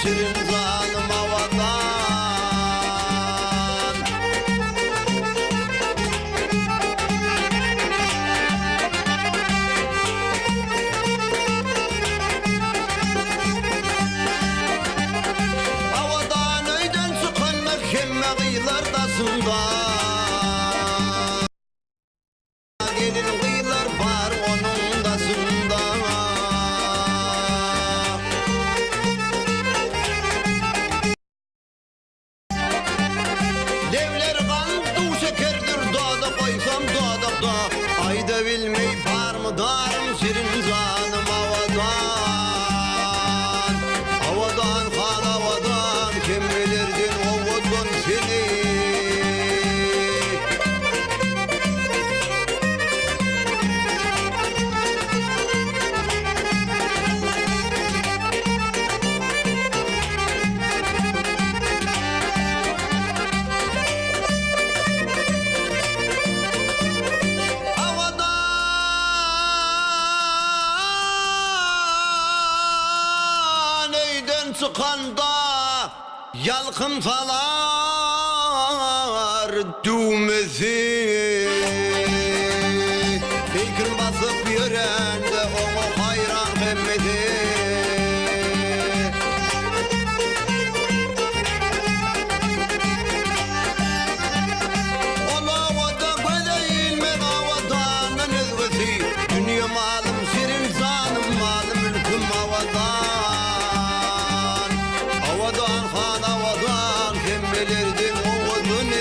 şirin zalim havadan. Havadan öyden çıkan mekemme kıyılardasında. Gelin kıyılar var onun dasında. Devler kan du şekerdir dağda koysam dağda da. Ayda bilmey var mı darım şirin zalim havadan. Havadan kan havadan kim bilirdin o vodun seni. Çıkanda yalkın salar düğmesi. Fikir basıp yürende onu hayran hemmeti. Ola vada böyle ilmek havadanın ezvesi. Dünya malım şirin zanım malım ülküm havadan. Havadan kan havadan kim bilirdin o odunu.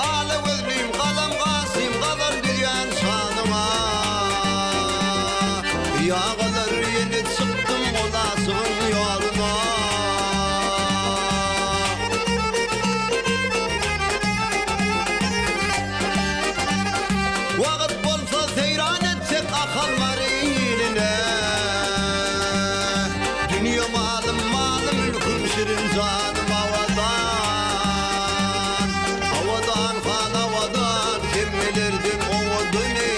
Ağlı özlüyüm kalam kasim kalır diyen sanıma. Yağılır yeni çıktım olasın yoluna. Vakit bolsa seyran etsek akallar iline. Dünya malım malım ülküm şirin zalim havadan. Havadan kan havadan kim bilirdin o odunu.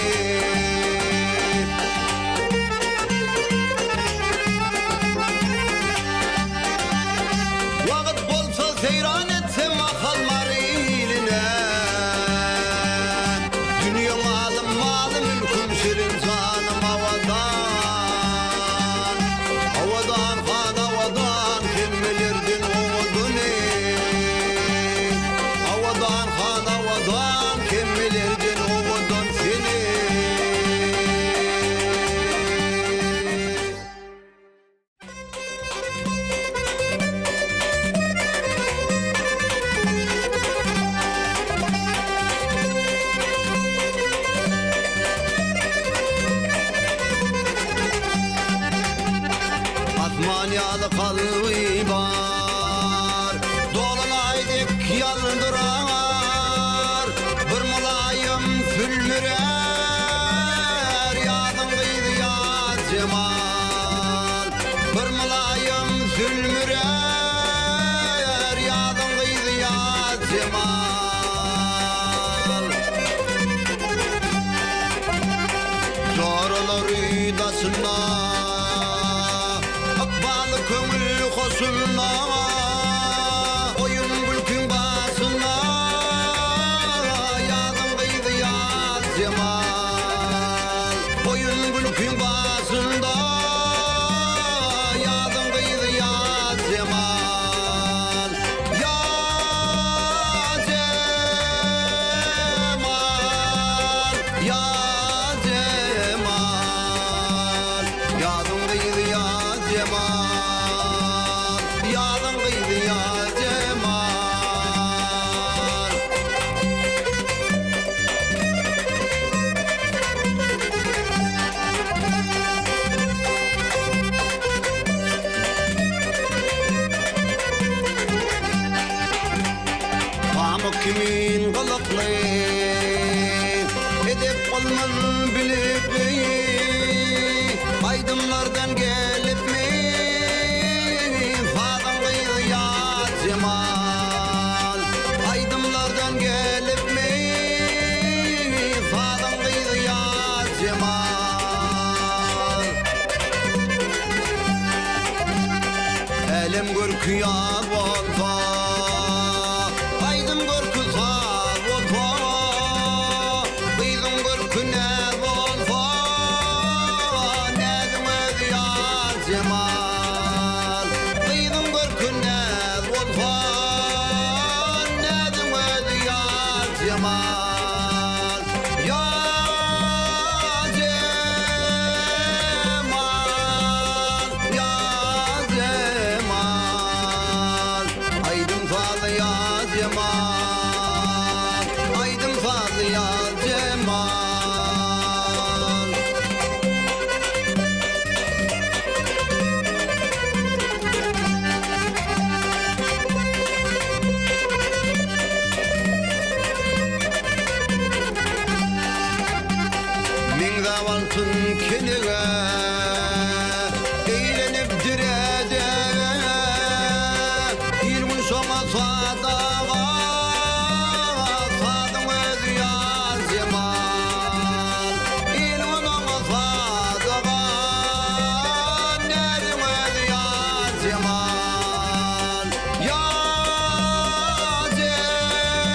Vakit bolsa seyran etsem akallar iline. Dünya malım malım ülküm şirin zalim havadan. Havadan kan havadan kim bilirdin o odunu. Havadan kan havadan kim bilirdin o odun seni. Asmanyalı kalbi var, dolanaydık yaldırar. Bir mulayim sülmürer, yadın kıydı ya cemal. Bir mulayim sülmürer, yadın kıydı ya cemal. Zorlar idasına kömül koşulna. Oyun bülkün basına yadın kıydı ya cemal. Oyun bülkün basında yadın kıydı ya cemal. Ya cemal, ya cemal. Yadın kıydı ya cemal. Yadın kıydı ya cemal. Pamuk kimin kılıklı edip olman bilip aydınlardan gelip mi fadın kıyak olsa aydın görkü sağ olsa kıydın görkü ne olsa nedim öz yar cemal kıydın görkü ne olsa nedim öz yar cemal ya cemal ya cemal aydın fazla ya cemal aydın fazla ya cemal min zavantın kilige eğlenip direde yirmi sona sadağa sadın öz yar cemal yirmi sona sadağa nedim öz yar cemal ya cemal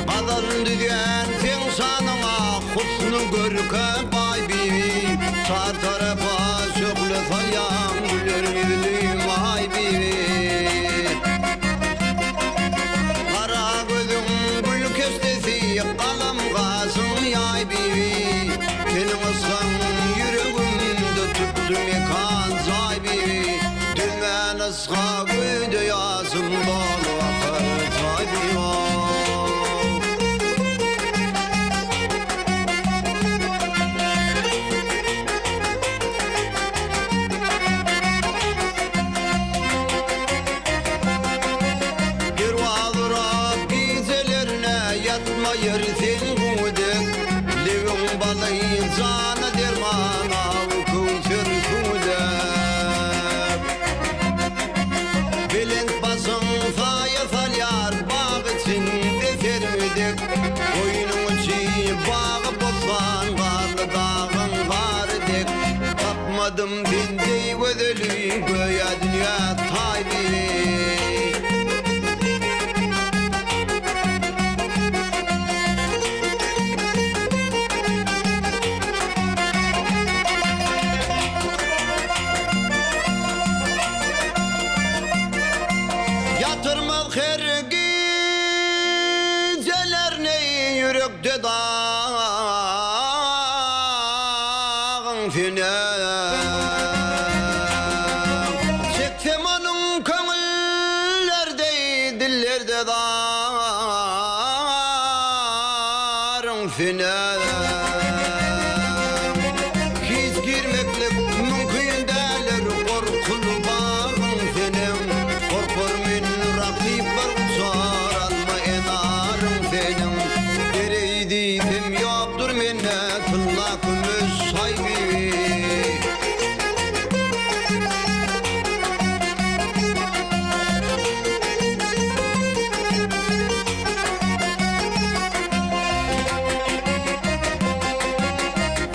Kadın diyen sen sanıma husnu görke bay bibi sar tarafa şöyle sayan güller yüzlüyüm ay bibi kara gözüm gül kestesi kalım kasım yay bibi senin ıskan yüreğimde tuttum yakan zay bibi dümen ıska güde yazım dolu akar zay bibi Bir vazırap gizelerine yatma yersin gudek Levin balayı zana dermana kuvsür sudek Bilent basın faya salyar bağ içinde sermedek Oyunun içi bağı bozsan karlı dağın gardek Tapmadım dindi gözeli göğe dünya taybi Yatırmaz her geceler ne yürekte dağın finer Çeksem onun kömüllerde dillerde dağın finer Hiç girmeklik mümkün değiller korkulu bağın fenem Korkur min rakip var uçar alma enarım fenem Dereydim yoktur menne kılla kümüz sahibi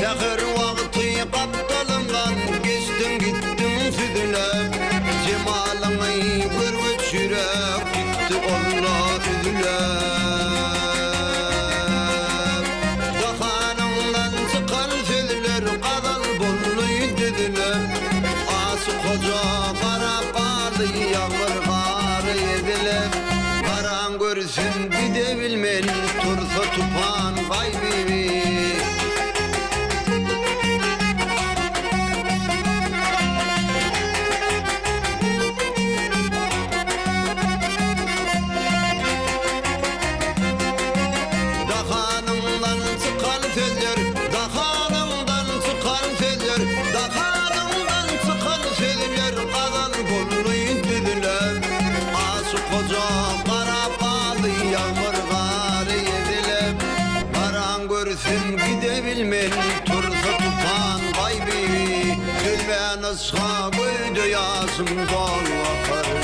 Fəxir vakti kaptalımdan geçtim gittim südülep Cemalını görmüş yürek gitti Allah üzülep Dahanımdan çıkan sözler kadal bolluy dediler Ası koca kara bağlı yağmur karı yediler Karan görsün gidebilmen tursa tupan kaybibi Dahanımdan çıkan sözler Dahanımdan çıkan sözler Dahanımdan çıkan sözler kadal bolluy dediler Ası koca kara bağlı yağmur karı yediler Karan görsün gidebilmen tursa tupan kaybibi Gülben kısqa, göyde yazım dol vakar.